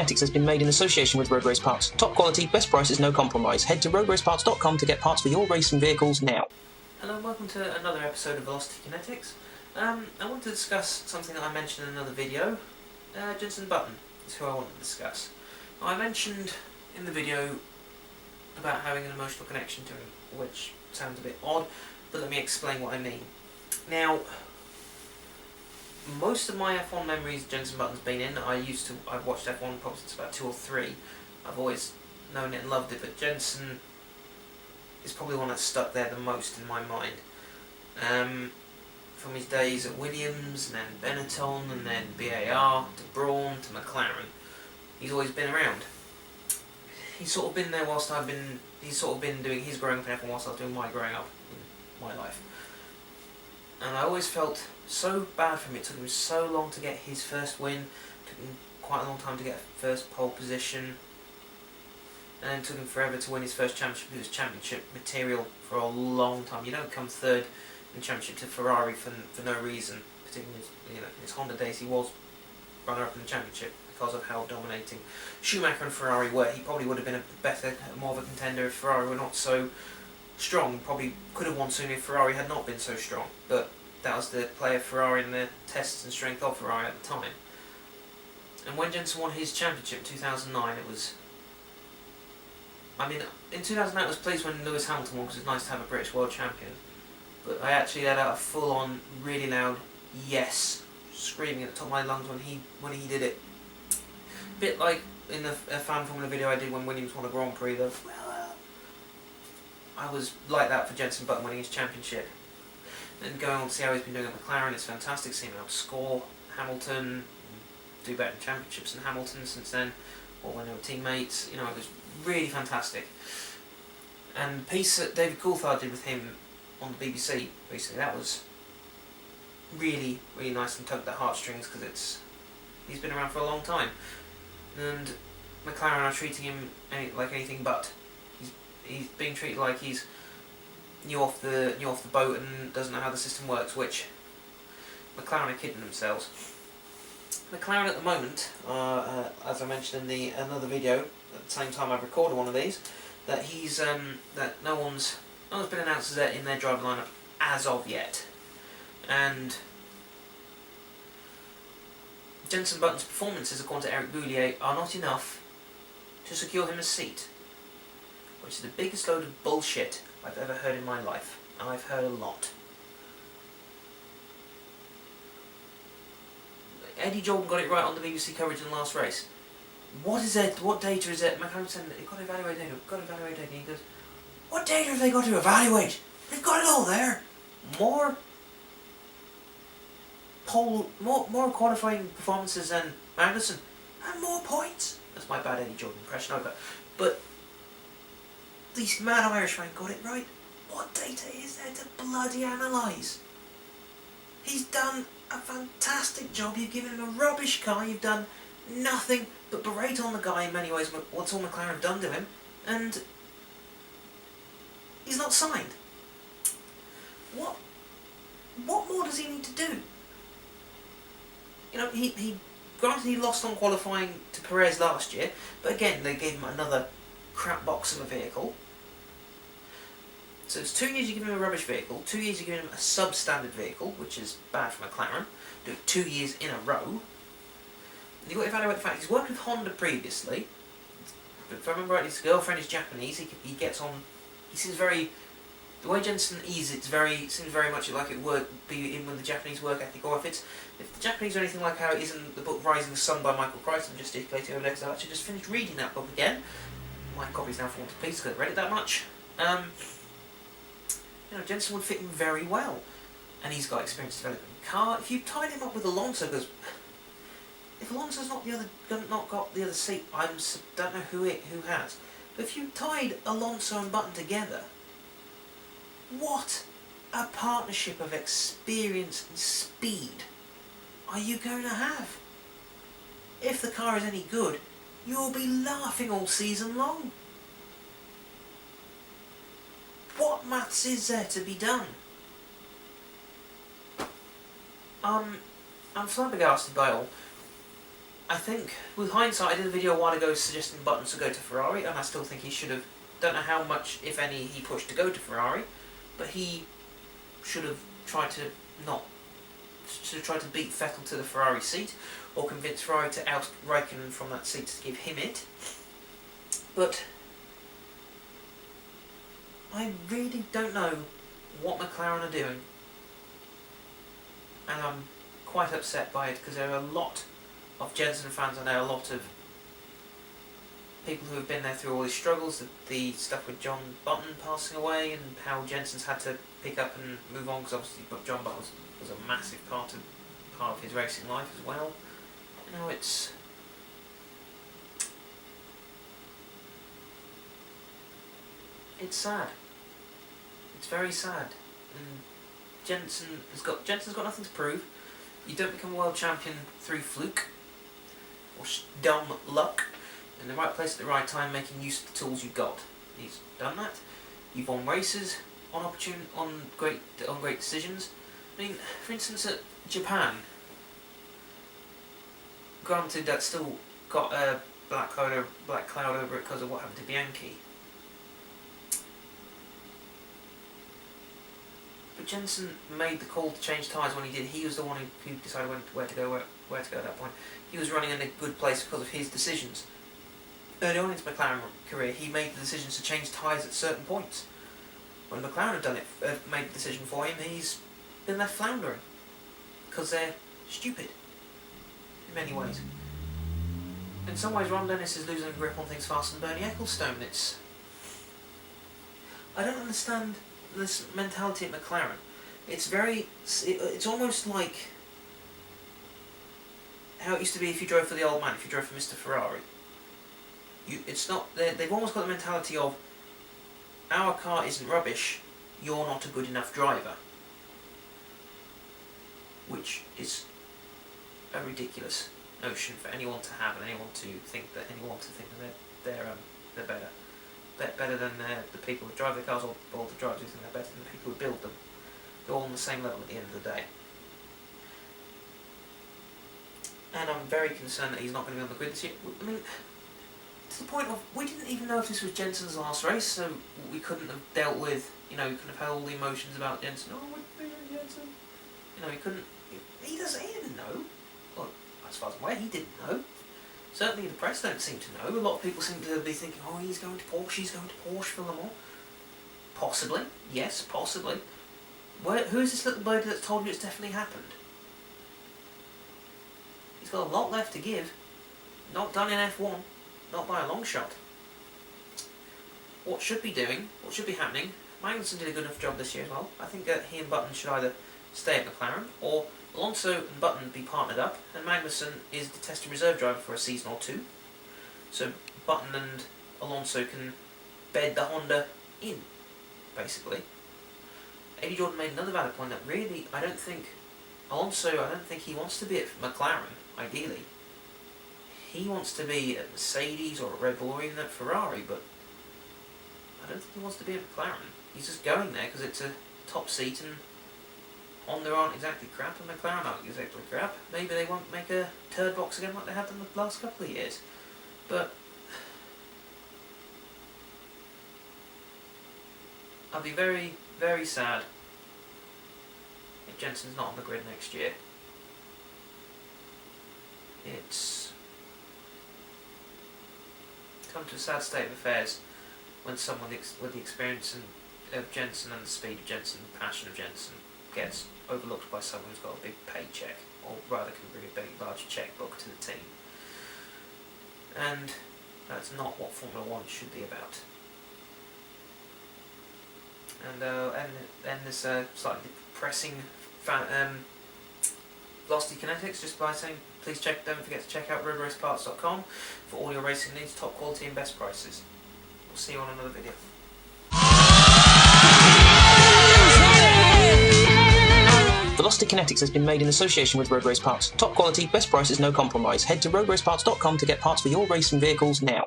Kinetics has been made in association with Road Race Parts. Top quality, best prices, no compromise. Head to roadraceparts.com to get parts for your racing vehicles now. Hello and welcome to another episode of Velocity Kinetics. I want to discuss something that I mentioned in another video. Jenson Button is who I want to discuss. Now, I mentioned in the video about having an emotional connection to him, which sounds a bit odd, but let me explain what I mean. Now, most of my F1 memories Jenson Button's been in, I've watched F1 probably since about 2 or 3. I've always known it and loved it, but Jenson is probably the one that stuck there the most in my mind. From his days at Williams, and then Benetton, and then BAR, to Brawn, to McLaren, he's always been around. He's sort of been there whilst he's sort of been doing his growing up in F1 whilst I was doing my growing up in my life. And I always felt so bad for him. It took him so long to get his first win, took him quite a long time to get first pole position, and it took him forever to win his first championship. It was championship material for a long time. You don't come third in championship to Ferrari for no reason, particularly in his Honda days. He was runner-up in the championship because of how dominating Schumacher and Ferrari were. He probably would have been more of a contender if Ferrari were not so strong. Probably could have won sooner if Ferrari had not been so strong, but that was the play of Ferrari and the tests and strength of Ferrari at the time. And when Jenson won his championship in 2009, in 2009 I was pleased when Lewis Hamilton won, because it's nice to have a British world champion. But I actually let out a full-on, really loud yes, screaming at the top of my lungs when he did it. A bit like in the fan formula video I did when Williams won a Grand Prix. I was like that for Jenson Button winning his championship. Then going on to see how he's been doing at McLaren, it's fantastic seeing him outscore Hamilton, do better in championships than Hamilton since then, or when they were teammates. It was really fantastic. And the piece that David Coulthard did with him on the BBC recently, that was really, really nice and tugged at heartstrings, because he's been around for a long time. And McLaren are treating him like anything but. He's being treated like he's new off the boat and doesn't know how the system works, which McLaren are kidding themselves. McLaren at the moment, as I mentioned in another video, at the same time I've recorded one of these, that that no one's been announced as in their driver lineup as of yet, and Jenson Button's performances, according to Eric Boulier, are not enough to secure him a seat, which is the biggest load of bullshit I've ever heard in my life, and I've heard a lot. Eddie Jordan got it right on the BBC coverage in the last race. What is it? What data is it? McLaren said, you've got to evaluate data, and he goes, what data have they got to evaluate? They've got it all there. More qualifying performances than Magnussen, and more points. That's my bad Eddie Jordan impression over. But these mad Irishmen got it right. What data is there to bloody analyse? He's done a fantastic job. You've given him a rubbish car. You've done nothing but berate on the guy in many ways. What's all McLaren have done to him, and he's not signed. What more does he need to do? He granted he lost on qualifying to Perez last year, but again they gave him another crap box of a vehicle. So it's 2 years you give him a rubbish vehicle, 2 years you give him a substandard vehicle, which is bad for McLaren. Do it 2 years in a row. And you've got to evaluate the fact he's worked with Honda previously. But if I remember right, his girlfriend is Japanese. He gets on. He seems very. The way Jenson is, seems very much like it would be in with the Japanese work ethic, or if the Japanese are anything like how it is in the book Rising Sun by Michael Crichton, just gesticulating over there, because I actually just finished reading that book again. My copy's now fallen to pieces because I've read it that much. Jenson would fit him very well, and he's got experience developing the car. If you tied him up with Alonso, because if Alonso's not got the other seat, I don't know who has. But if you tied Alonso and Button together, what a partnership of experience and speed are you going to have? If the car is any good, you'll be laughing all season long. What maths is there to be done? I'm flabbergasted by all. I think, with hindsight, I did a video a while ago suggesting Button to go to Ferrari, and I still think he should have. Don't know how much, if any, he pushed to go to Ferrari, but he should have tried to beat Vettel to the Ferrari seat, or convince Ferrari to oust Raikkonen from that seat to give him it. But I really don't know what McLaren are doing, and I'm quite upset by it, because there are a lot of Jenson fans, and there are a lot of people who have been there through all these struggles, the stuff with John Button passing away, and how Jenson's had to pick up and move on, because obviously John Button was a massive part of his racing life as well. You know, it's sad. It's very sad. And Jenson's got nothing to prove. You don't become a world champion through fluke or dumb luck, in the right place at the right time, making use of the tools you got. He's done that. You've won races on great decisions. I mean, for instance, at Japan, granted that's still got a black cloud over it because of what happened to Bianchi. But Jenson made the call to change tyres when he did. He was the one who decided where to go at that point. He was running in a good place because of his decisions. Early on in his McLaren career, he made the decisions to change tyres at certain points. When McLaren had made the decision for him, he's been left floundering because they're stupid in many ways. In some ways, Ron Dennis is losing grip on things faster than Bernie Ecclestone. I don't understand this mentality at McLaren. It's almost like how it used to be if you drove for the old man, if you drove for Mr. Ferrari. They've almost got the mentality of, our car isn't rubbish, you're not a good enough driver. Which is a ridiculous notion for anyone to have, and anyone to think that they're better than the people who drive the cars, or the drivers who think they're better than the people who build them. They're all on the same level at the end of the day. And I'm very concerned that he's not going to be on the grid this year. I mean, to the point of, we didn't even know if this was Jenson's last race, so we couldn't have dealt with, we couldn't have had all the emotions about Jenson. Oh, we're Jenson. He didn't know. Well, as far as I'm aware, he didn't know. Certainly the press don't seem to know. A lot of people seem to be thinking, oh, he's going to Porsche for Le Mans. Possibly. Yes, possibly. Who is this little birdie that's told you it's definitely happened? He's got a lot left to give. Not done in F1. Not by a long shot. What should be happening, Magnussen did a good enough job this year as well. I think that he and Button should either stay at McLaren, or Alonso and Button be partnered up, and Magnussen is the test and reserve driver for a season or two. So Button and Alonso can bed the Honda in, basically. Eddie Jordan made another valid point that really, I don't think he wants to be at McLaren, ideally. He wants to be at Mercedes or at Red Bull or even at Ferrari, but I don't think he wants to be at McLaren. He's just going there because it's a top seat, and Honda aren't exactly crap and McLaren aren't exactly crap. Maybe they won't make a turd box again like they have done the last couple of years. But I'll be very, very sad if Jenson's not on the grid next year. It's come to a sad state of affairs when someone with the experience of Jenson and the speed of Jenson, the passion of Jenson, gets overlooked by someone who's got a big paycheck, or rather can bring a big, large checkbook to the team. And that's not what Formula 1 should be about. And end this slightly depressing Velocity Kinetics just by saying, don't forget to check out roadraceparts.com for all your racing needs, top quality and best prices. We'll see you on another video. Velocity Kinetics has been made in association with Road Race Parts. Top quality, best prices, no compromise. Head to roadraceparts.com to get parts for your racing vehicles now.